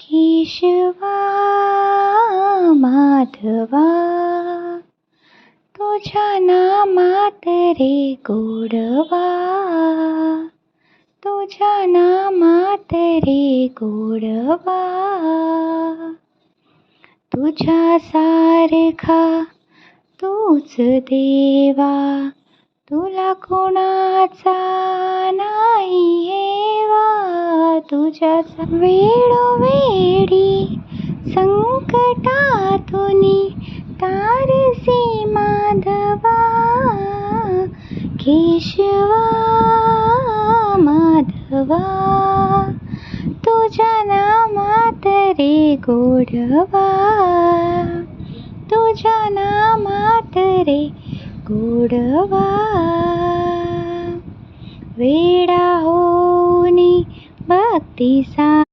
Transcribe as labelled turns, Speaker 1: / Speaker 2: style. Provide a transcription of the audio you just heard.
Speaker 1: केशवा माधवा तुझ्या नामात रे गोडवा, तुझ्या नामात रे गोडवा. तुझ्या सारखा तूच देवा, तुला कोणाचा नाही हेवा. तुझ्या वेळोवेळी संकटातुनी तारसी माधवा. केशवा माधवा तुझ्या नामात रे गोडवा, तुझ्या नामात रे गोडवा. वेडा होऊनी भक्ती सा